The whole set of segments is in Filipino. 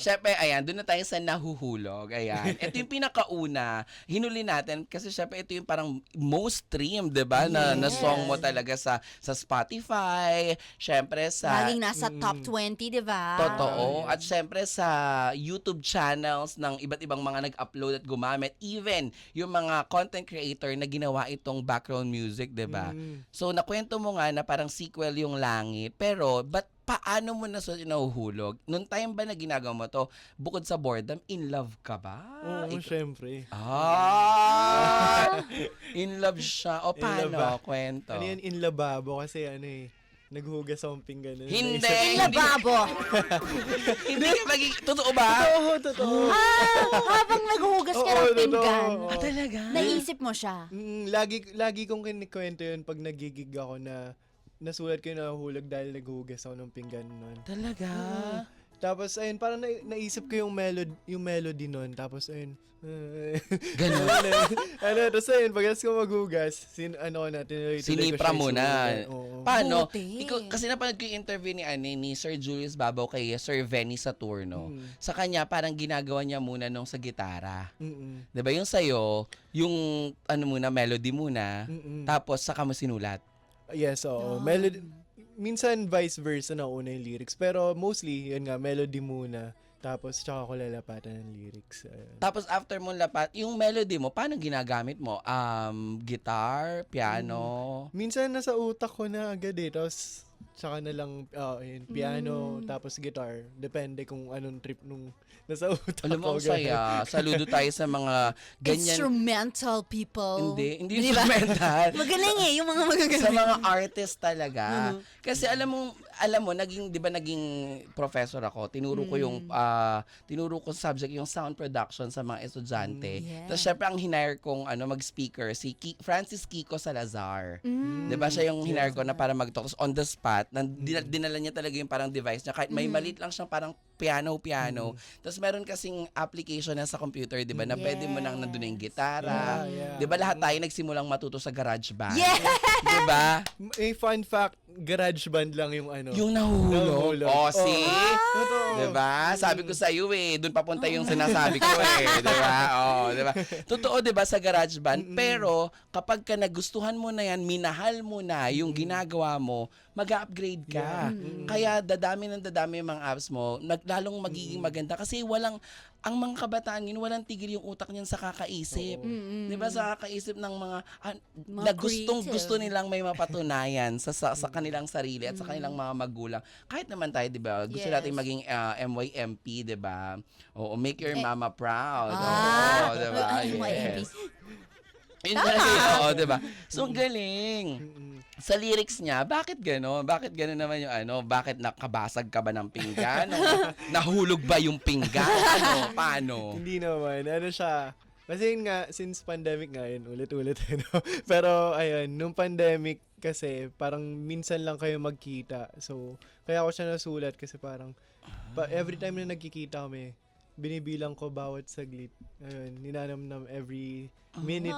syempre, ayan, doon na tayo sa nahuhulog. Ayan. Ito yung pinakauna, hinuli natin kasi syempre ito yung parang most stream, 'di ba? Na song mo talaga sa Spotify, syempre sa Laging nasa top 20, di ba? Totoo. At syempre sa YouTube channels ng iba't ibang mga nag-upload at gumamit. Even yung mga content creator na ginawa itong background music, 'di ba? So nakwento mo nga na parang sequel yung Langit. Pero paano mo na nahuhulog? Noong time ba na ginagawa mo to, bukod sa boredom, in love ka ba? Oo, syempre. In love siya. O paano? Kwento. Ano yan, in lababo kasi naghuhugas akong pinggan. Hindi. In lababo. Hindi ka totoo ba? Totoo. Habang naghuhugas ka ng pinggan, Talaga? naisip mo siya. Lagi kong kinikwento yun pag nagigig ako na nasulat ko yung nahuhulog dahil naghuhugas ako ng pinggan nun. Talaga? Tapos ayun, parang naisip ko yung melody nun. Tapos ayun. Ganun? Tapos ayun, pagkas ko maghugas, Sinipra mo na. Paano? Buti. Kasi napanood ko yung interview ni Sir Julius Babaw kay Sir Venny Saturno. Sa kanya, parang ginagawa niya muna nung sa gitara. Diba? Yung sa'yo, yung melody muna, tapos saka mo sinulat. Yes, oo. Melody. Minsan vice versa na una yung lyrics. Pero mostly, yun nga, melody muna. Tapos, tsaka ko lalapatan ng lyrics. Tapos after mo lapat, yung melody mo, paano ginagamit mo? Guitar, piano? Minsan nasa utak ko na agad Tapos, tsaka na lang, yun, piano, tapos guitar. Depende kung anong trip nung nasa utak Alam mo, ko. ang saya. Saludo tayo sa mga ganyan. Instrumental people. Hindi Di ba? instrumental. Magaling yung mga magagaling. Sa mga artist talaga. Kasi alam mo, naging 'di ba naging professor ako. Tinuro ko yung subject yung sound production sa mga estudyante. Tapos syempre ang hinire kong mag-speaker si Francis Kiko Salazar. 'Di ba siya yung hinire ko na para mag-talk on the spot. Dinala niya talaga yung parang device niya kahit may malit lang siyang parang piano. Tapos meron kasing application na sa computer, 'di ba, na pwede mo nang nandun yung gitara. 'Di ba lahat tayo nagsimulang matuto sa GarageBand. Yeah! 'Di ba? Fun fact, GarageBand lang yung Yung nahuhulog. Oh, see? Totoo. Diba? Sabi ko sa iyo doon papunta yung sinasabi ko diba? Oh, diba? Totoo, diba, sa GarageBand. Pero kapag ka nagustuhan mo na yan, minahal mo na yung ginagawa mo, mag-upgrade ka. Kaya dadami yung mga apps mo, lalong magiging maganda kasi ang mga kabataan ngayon, walang tigil yung utak niyan sa kakaisip. Diba? Sa kakaisip ng mga na gusto nilang may mapatunayan sa kanilang sarili at sa kanilang mga magulang. Kahit naman tayo, diba? Gusto natin maging MYMP, diba? Oo, make your mama proud. Oo, diba? MYMP. Yes. Yun talaga, diba? So, ang galing. Sa lyrics niya, bakit gano'n? Bakit gano'n naman yung bakit nakabasag ka ba ng pinggan? Nahulog ba yung pinggan? Paano? Hindi naman. Siya. Kasi yun nga, since pandemic nga yun, ulit-ulit. Pero ayun, nung pandemic kasi parang minsan lang kayo magkita. So, kaya ako siya nasulat kasi parang every time na nagkikita kami, binibilang ko bawat saglit. Ayun, ninanamnam every minute,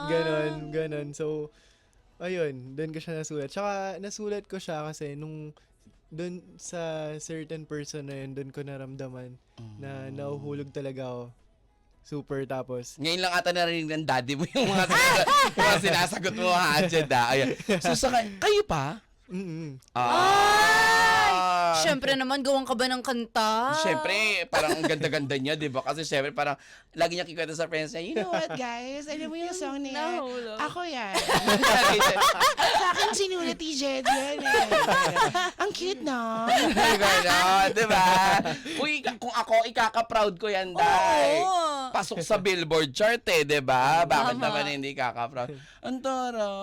ganon. So, ayun, doon ko siya nasulat. Tsaka nasulat ko siya kasi nung doon sa certain person na yun, doon ko naramdaman na nahuhulog talaga ako. Super, tapos Ngayon lang ata narinig ng daddy mo yung mga sinasagot mo, Ayan. So, kayo pa? Siyempre naman, gawang ka ba ng kanta? Siyempre, parang ang ganda-ganda niya, di ba? Kasi siyempre, parang lagi niya kikwento sa friends niya, you know what, guys? Alam mo yung song na yan? Ako yan. Sa akin, sinulat ni Jed yan. Ang cute, no? Di ba? Kung ako, ikaka-proud ko yan, dahil pasok sa Billboard chart, di ba? Bakit naman hindi ikaka-proud? Ang tara.